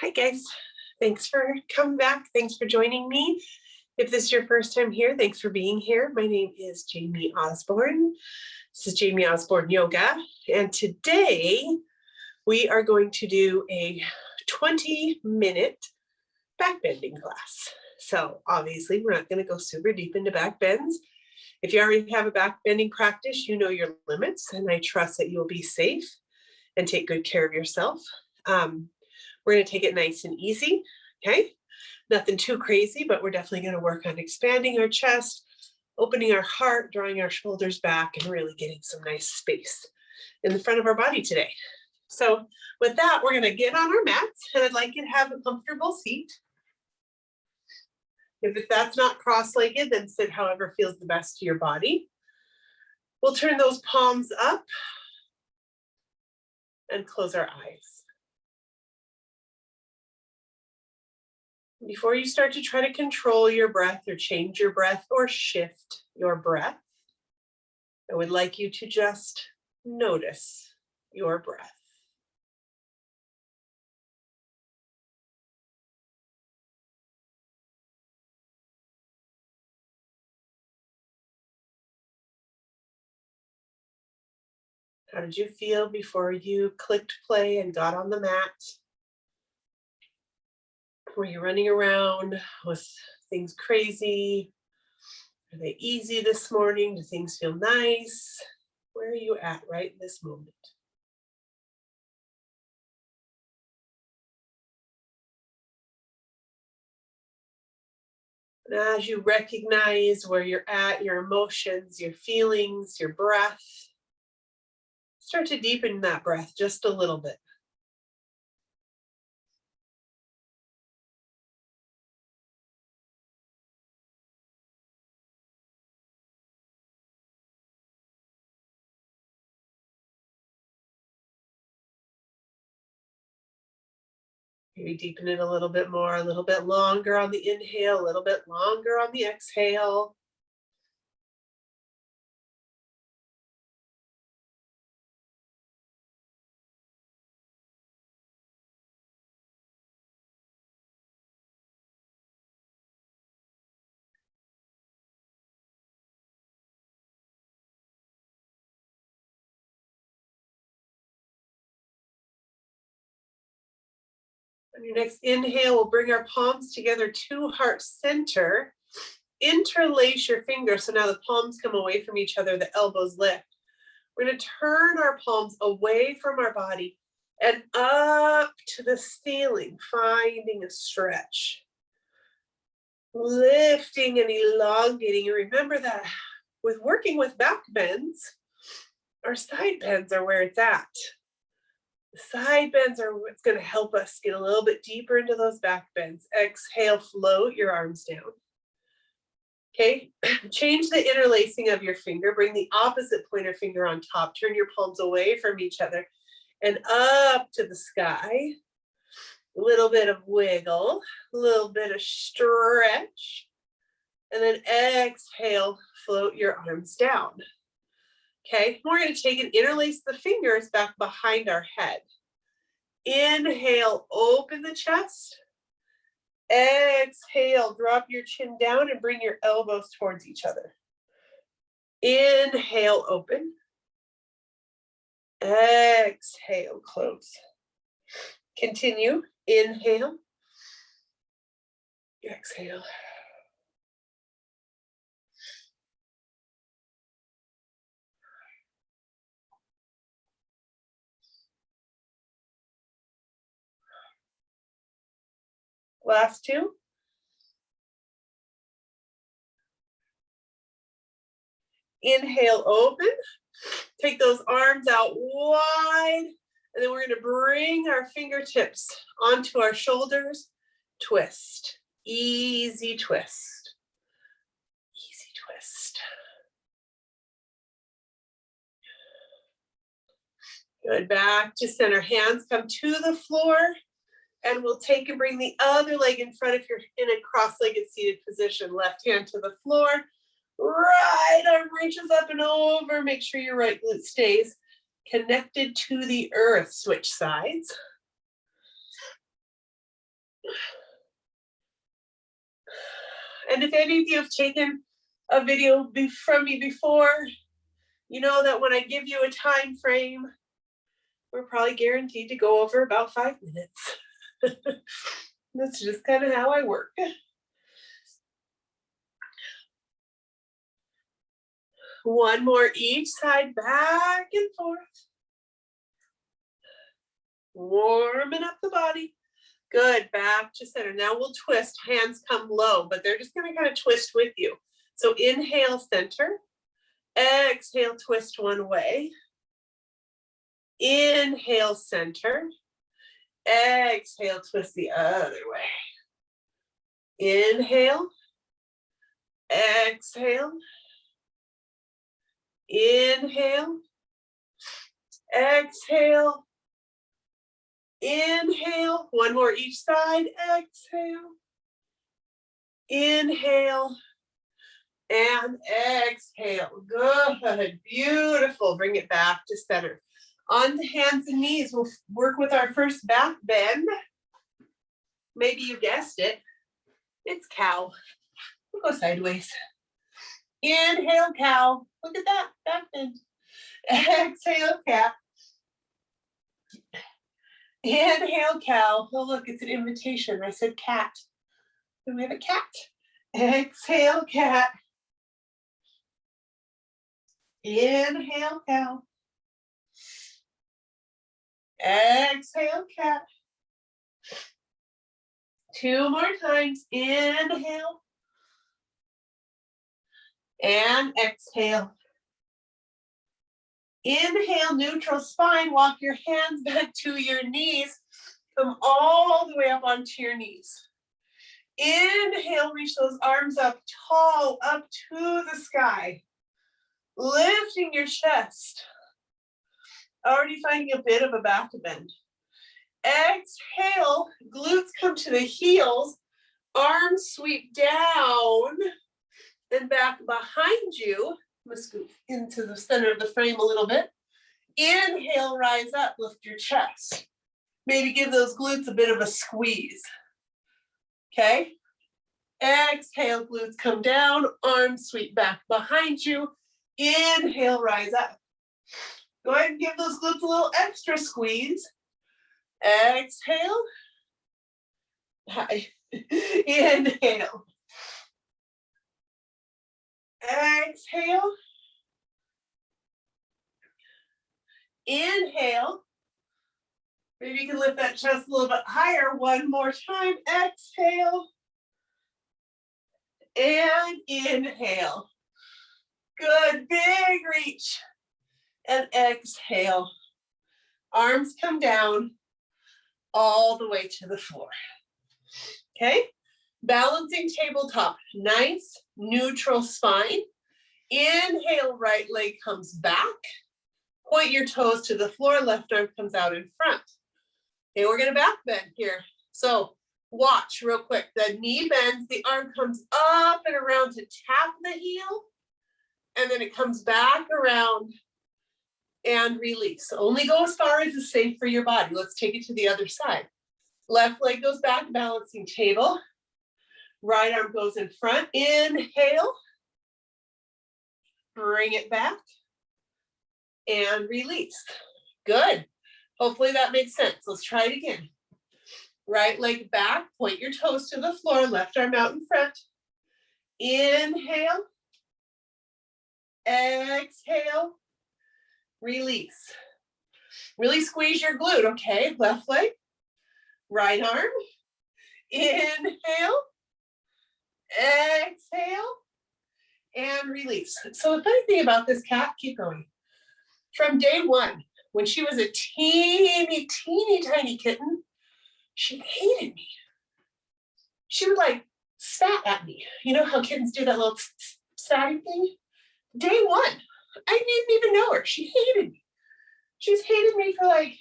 Hi guys, thanks for coming back. Thanks for joining me. If this is your first time here, thanks for being here. My name is Jamie Osborne. This is Jamie Osborne Yoga. And today we are going to do a 20-minute backbending class. So obviously we're not going to go super deep into back bends. If you already have a backbending practice, you know your limits, and I trust that you'll be safe and take good care of yourself. We're going to take it nice and easy, okay? Nothing too crazy, but we're definitely going to work on expanding our chest, opening our heart, drawing our shoulders back, and really getting some nice space in the front of our body today. So with that, we're going to get on our mats, and I'd like you to have a comfortable seat. If that's not cross-legged, then sit however feels the best to your body. We'll turn those palms up and close our eyes. Before you start to try to control your breath or change your breath or shift your breath, I would like you to just notice your breath. How did you feel before you clicked play and got on the mat? Were you running around? Was things crazy? Are they easy this morning? Do things feel nice? Where are you at right in this moment? And as you recognize where you're at, your emotions, your feelings, your breath, start to deepen that breath just a little bit. Maybe deepen it a little bit more, a little bit longer on the inhale, a little bit longer on the exhale. On your next inhale, we'll bring our palms together to heart center. Interlace your fingers so now the palms come away from each other, the elbows lift. We're going to turn our palms away from our body and up to the ceiling, finding a stretch. Lifting and elongating. And remember that with working with back bends, our side bends are where it's at. The side bends are what's going to help us get a little bit deeper into those back bends. Exhale, float your arms down. Okay, change the interlacing of your finger. Bring the opposite pointer finger on top. Turn your palms away from each other and up to the sky. A little bit of wiggle, a little bit of stretch. And then exhale, float your arms down. Okay, we're going to take and interlace the fingers back behind our head. Inhale, open the chest. Exhale, drop your chin down and bring your elbows towards each other. Inhale, open. Exhale, close. Continue. Inhale. Exhale. Last two. Inhale, open. Take those arms out wide. And then we're going to bring our fingertips onto our shoulders. Twist. Easy twist. Easy twist. Good. Back to center. Hands come to the floor. And we'll take and bring the other leg in front if you're in a cross-legged seated position. Left hand to the floor. Right arm reaches up and over. Make sure your right glute stays connected to the earth. Switch sides. And if any of you have taken a video from me before, you know that when I give you a time frame, we're probably guaranteed to go over about 5 minutes. That's just kind of how I work. One more each side, back and forth. Warming up the body. Good, back to center. Now we'll twist, hands come low, but they're just gonna kind of twist with you. So inhale, center. Exhale, twist one way. Inhale, center. Exhale, twist the other way. Inhale. Exhale. Inhale. Exhale. Inhale. One more each side. Exhale. Inhale. And exhale. Good. Beautiful. Bring it back to center. On to hands and knees. We'll work with our first back bend. Maybe you guessed it. It's cow. We'll go sideways. Inhale, cow. Look at that. Back bend. Exhale, cat. Inhale, cow. Oh, look, it's an invitation. I said cat. And we have a cat. Exhale, cat. Inhale, cow. Exhale, cat. 2 more times. Inhale. And exhale. Inhale, neutral spine. Walk your hands back to your knees. Come all the way up onto your knees. Inhale, reach those arms up tall, up to the sky. Lifting your chest. Already finding a bit of a back bend. Exhale, glutes come to the heels. Arms sweep down and back behind you. I'm going to scoot into the center of the frame a little bit. Inhale, rise up, lift your chest. Maybe give those glutes a bit of a squeeze. Okay? Exhale, glutes come down, arms sweep back behind you. Inhale, rise up. Go ahead and give those glutes a little extra squeeze. Exhale. Inhale. Exhale. Inhale. Maybe you can lift that chest a little bit higher. One more time. Exhale. And inhale. Good. Big reach. And exhale. Arms come down all the way to the floor. Okay? Balancing tabletop. Nice, neutral spine. Inhale, right leg comes back. Point your toes to the floor. Left arm comes out in front. Okay, we're going to back bend here. So watch real quick. The knee bends. The arm comes up and around to tap the heel. And then it comes back around and release. Only go as far as is safe for your body. Let's take it to the other side. Left leg goes back, balancing table. Right arm goes in front. Inhale. Bring it back. And release. Good. Hopefully that makes sense. Let's try it again. Right leg back. Point your toes to the floor. Left arm out in front. Inhale. Exhale. Release. Really squeeze your glute, okay? Left leg, right arm. Inhale, exhale, and release. So the funny thing about this cat, keep going. From day one, when she was a teeny tiny kitten, she hated me. She would like spat at me. You know how kittens do that little spatting thing? Day one. I didn't even know her. She hated me. She's hated me for like,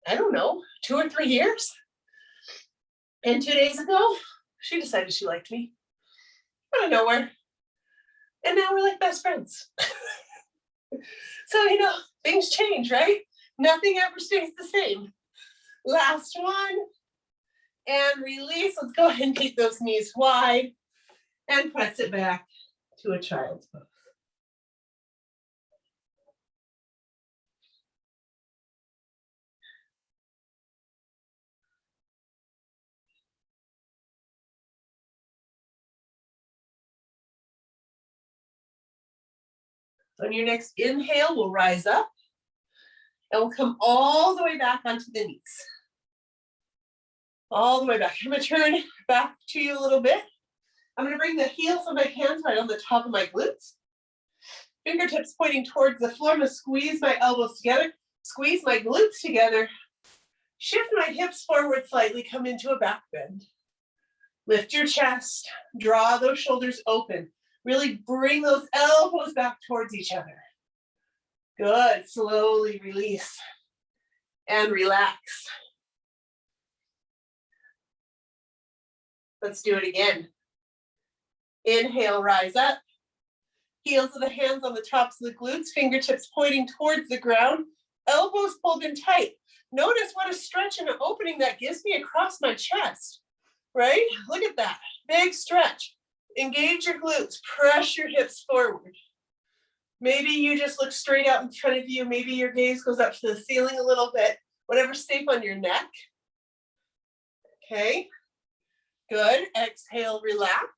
I don't know, 2 or 3 years. And 2 days ago, she decided she liked me. Out of nowhere. And now we're like best friends. So, you know, things change, right? Nothing ever stays the same. Last one. And release. Let's go ahead and keep those knees wide. And press it back to a child's pose. On your next inhale, we'll rise up and we'll come all the way back onto the knees. All the way back. I'm going to turn back to you a little bit. I'm going to bring the heels of my hands right on the top of my glutes. Fingertips pointing towards the floor. I'm going to squeeze my elbows together, squeeze my glutes together, shift my hips forward slightly, come into a back bend. Lift your chest, draw those shoulders open. Really bring those elbows back towards each other. Good. Slowly release and relax. Let's do it again. Inhale, rise up. Heels of the hands on the tops of the glutes, fingertips pointing towards the ground, elbows pulled in tight. Notice what a stretch and an opening that gives me across my chest, right? Look at that, big stretch. Engage your glutes, press your hips forward. Maybe you just look straight out in front of you. Maybe your gaze goes up to the ceiling a little bit, whatever's safe on your neck. Okay, good. Exhale, relax.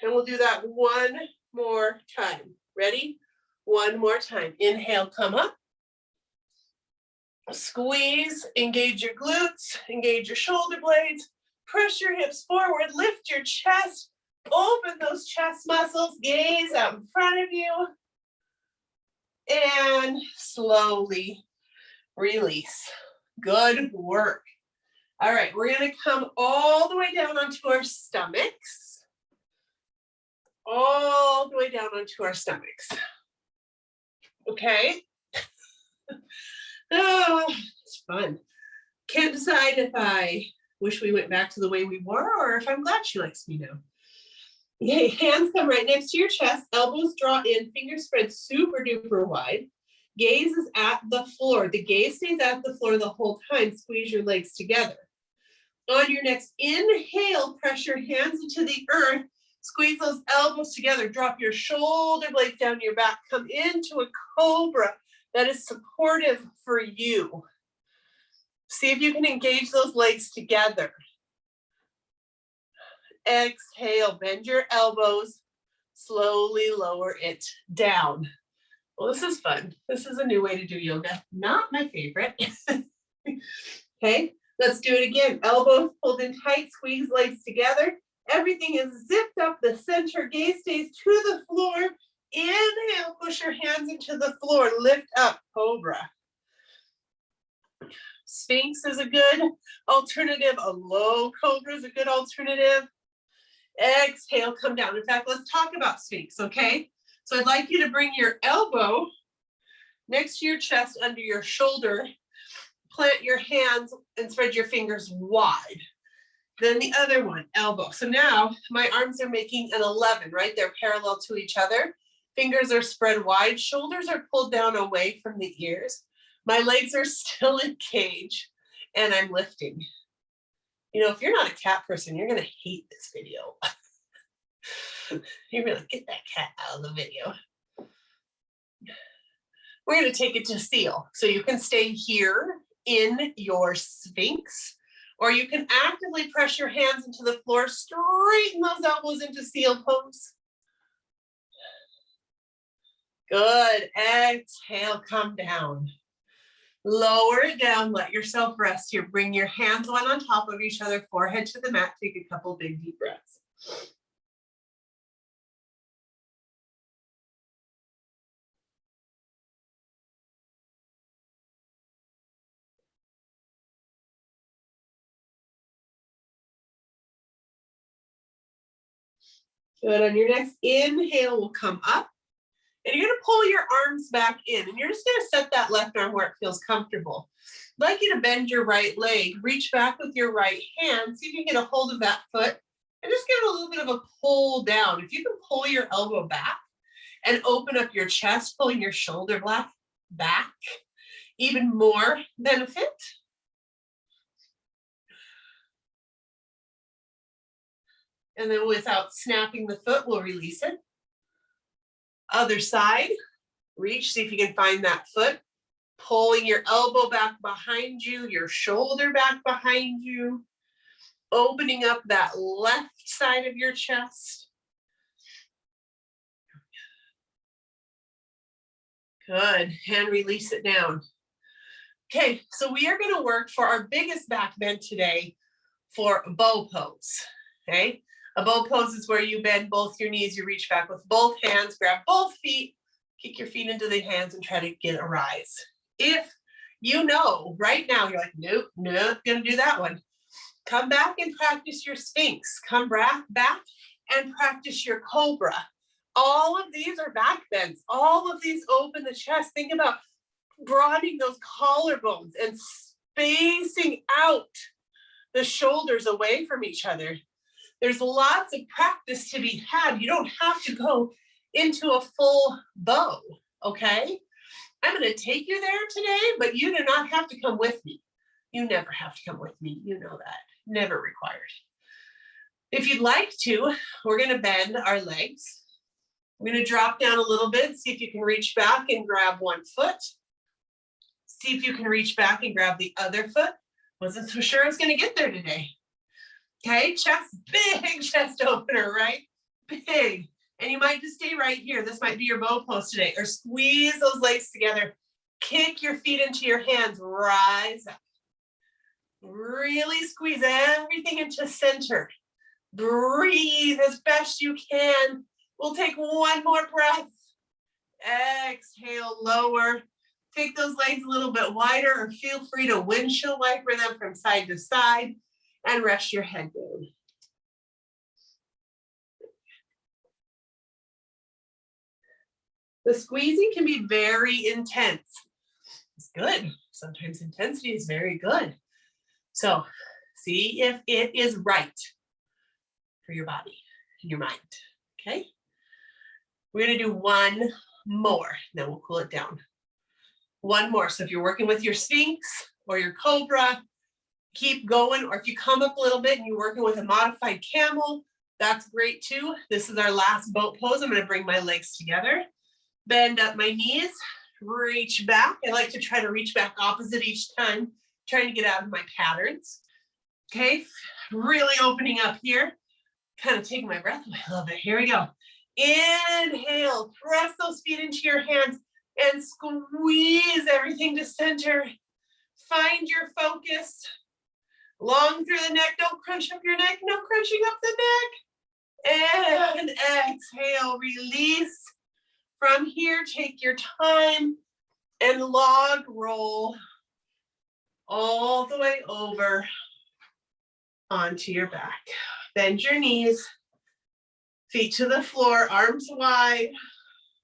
And we'll do that one more time. Ready? One more time. Inhale, come up. Squeeze, engage your glutes, engage your shoulder blades, press your hips forward, lift your chest, open those chest muscles, gaze out in front of you, and slowly release. Good work. All right, we're going to come all the way down onto our stomachs. All the way down onto our stomachs. Okay. Oh, it's fun. Can't decide if I wish we went back to the way we were or if I'm glad she likes me now. Okay, hands come right next to your chest, elbows draw in, fingers spread super duper wide. Gaze is at the floor. The gaze stays at the floor the whole time. Squeeze your legs together. On your next inhale, press your hands into the earth. Squeeze those elbows together. Drop your shoulder blades down your back. Come into a cobra that is supportive for you. See if you can engage those legs together. Exhale, bend your elbows. Slowly lower it down. Well, this is fun. This is a new way to do yoga. Not my favorite. Okay, let's do it again. Elbows pulled in tight, squeeze legs together. Everything is zipped up the center. Gaze stays to the floor. Inhale, push your hands into the floor. Lift up, cobra. Sphinx is a good alternative. A low cobra is a good alternative. Exhale, come down. In fact, let's talk about Sphinx, okay? So I'd like you to bring your elbow next to your chest under your shoulder. Plant your hands and spread your fingers wide. Then the other one, elbow. So now my arms are making an 11, right? They're parallel to each other. Fingers are spread wide. Shoulders are pulled down away from the ears. My legs are still engaged and I'm lifting. You know, if you're not a cat person, you're going to hate this video. You're going to get that cat out of the video. We're going to take it to seal. So you can stay here in your Sphinx, or you can actively press your hands into the floor, straighten those elbows into seal pose. Good. Exhale, come down. Lower it down, let yourself rest here. Bring your hands one on top of each other, forehead to the mat. Take a couple big deep breaths. Good. On your next inhale, we'll come up. And you're going to pull your arms back in. And you're just going to set that left arm where it feels comfortable. I'd like you to bend your right leg. Reach back with your right hand. See if you can get a hold of that foot. And just give it a little bit of a pull down. If you can pull your elbow back and open up your chest, pulling your shoulder back, even more benefit. And then without snapping the foot, we'll release it. Other side, reach, see if you can find that foot. Pulling your elbow back behind you, your shoulder back behind you. Opening up that left side of your chest. Good, and release it down. Okay, so we are going to work for our biggest back bend today for a bow pose, okay? A bow pose is where you bend both your knees, you reach back with both hands, grab both feet, kick your feet into the hands and try to get a rise. If you know right now, you're like, nope, not gonna do that one. Come back and practice your Sphinx. Come back and practice your Cobra. All of these are back bends. All of these open the chest. Think about broadening those collarbones and spacing out the shoulders away from each other. There's lots of practice to be had. You don't have to go into a full bow, okay? I'm going to take you there today, but you do not have to come with me. You never have to come with me. You know that. Never required. If you'd like to, we're going to bend our legs. We're going to drop down a little bit, see if you can reach back and grab one foot. See if you can reach back and grab the other foot. Wasn't so sure I was going to get there today. Okay, chest, big chest opener, right? Big. And you might just stay right here. This might be your bow pose today. Or squeeze those legs together. Kick your feet into your hands. Rise up. Really squeeze everything into center. Breathe as best you can. We'll take one more breath. Exhale, lower. Take those legs a little bit wider or feel free to windshield wiper them from side to side and rest your head down. The squeezing can be very intense. It's good. Sometimes intensity is very good. So see if it is right for your body and your mind, okay? We're gonna do one more, then we'll cool it down. One more. So if you're working with your Sphinx or your Cobra, keep going. Or if you come up a little bit and you're working with a modified camel, that's great too. This is our last boat pose. I'm going to bring my legs together, bend up my knees, reach back. I like to try to reach back opposite each time, trying to get out of my patterns. Okay, really opening up here. Kind of taking my breath away a little bit. Here we go. Inhale, press those feet into your hands and squeeze everything to center. Find your focus. Long through the neck, don't crunch up your neck, no crunching up the neck. And exhale, release. From here, take your time and log roll all the way over onto your back. Bend your knees, feet to the floor, arms wide.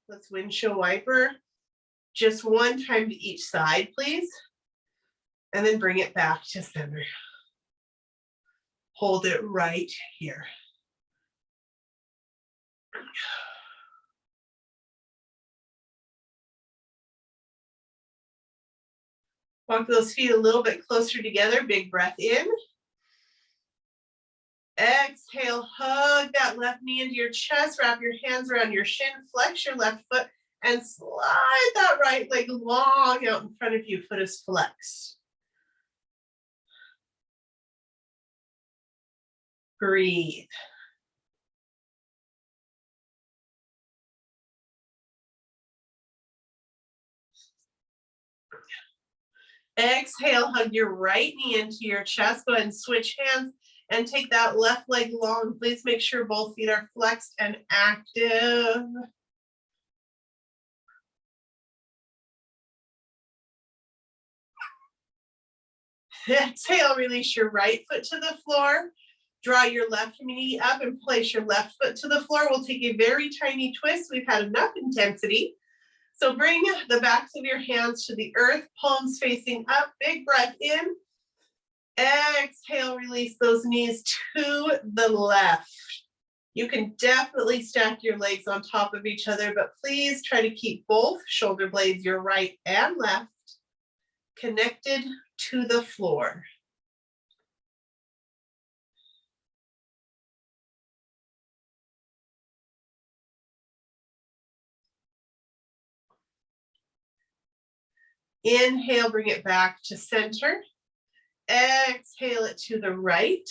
Let's windshield wiper. Just one time to each side, please. And then bring it back to center. Hold it right here. Walk those feet a little bit closer together. Big breath in. Exhale, hug that left knee into your chest. Wrap your hands around your shin. Flex your left foot and slide that right leg long out in front of you. Foot is flexed. Breathe. Exhale, hug your right knee into your chest. Go ahead and switch hands and take that left leg long. Please make sure both feet are flexed and active. Exhale, release your right foot to the floor. Draw your left knee up and place your left foot to the floor. We'll take a very tiny twist. We've had enough intensity. So bring the backs of your hands to the earth, palms facing up, big breath in. Exhale, release those knees to the left. You can definitely stack your legs on top of each other, but please try to keep both shoulder blades, your right and left, connected to the floor. Inhale, bring it back to center. Exhale it to the right.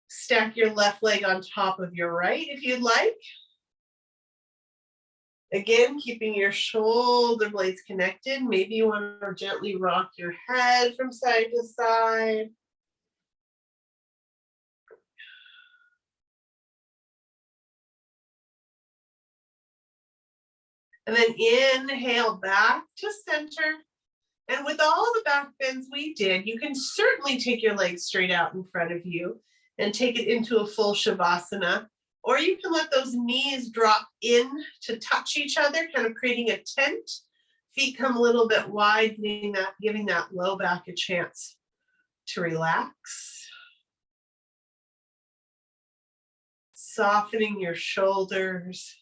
Stack your left leg on top of your right if you'd like. Again, keeping your shoulder blades connected. Maybe you want to gently rock your head from side to side. And then inhale back to center. And with all the back bends we did, you can certainly take your legs straight out in front of you and take it into a full Shavasana. Or you can let those knees drop in to touch each other, kind of creating a tent. Feet come a little bit wide, giving that low back a chance to relax. Softening your shoulders.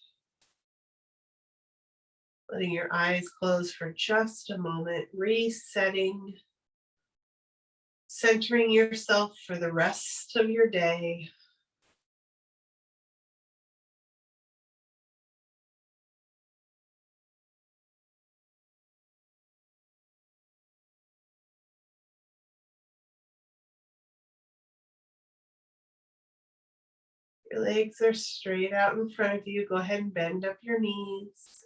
Letting your eyes close for just a moment, resetting, centering yourself for the rest of your day. Your legs are straight out in front of you. Go ahead and bend up your knees.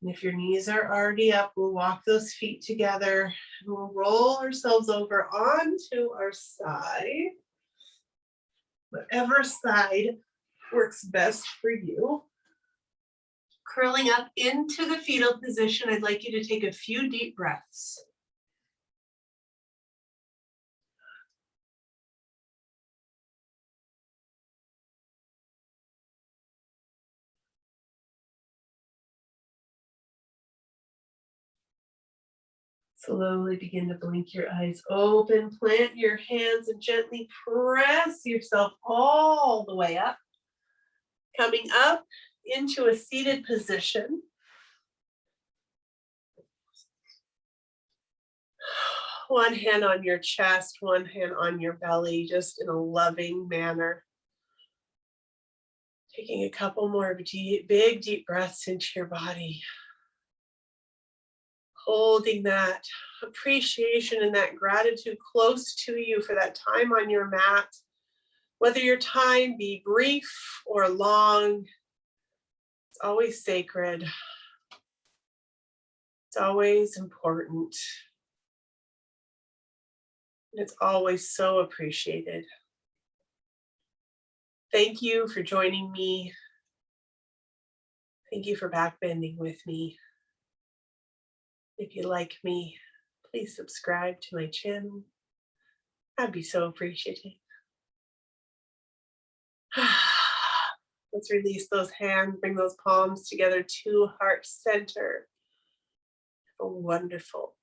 And if your knees are already up, we'll walk those feet together and we'll roll ourselves over onto our side. Whatever side works best for you. Curling up into the fetal position, I'd like you to take a few deep breaths. Slowly begin to blink your eyes open, plant your hands and gently press yourself all the way up. Coming up into a seated position. One hand on your chest, one hand on your belly, just in a loving manner. Taking a couple more big deep breaths into your body. Holding that appreciation and that gratitude close to you for that time on your mat. Whether your time be brief or long, it's always sacred. It's always important. And it's always so appreciated. Thank you for joining me. Thank you for backbending with me. If you like me, please subscribe to my channel. I'd be so appreciative. Let's release those hands, bring those palms together to heart center. Have a wonderful,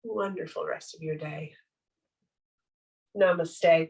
wonderful rest of your day. Namaste.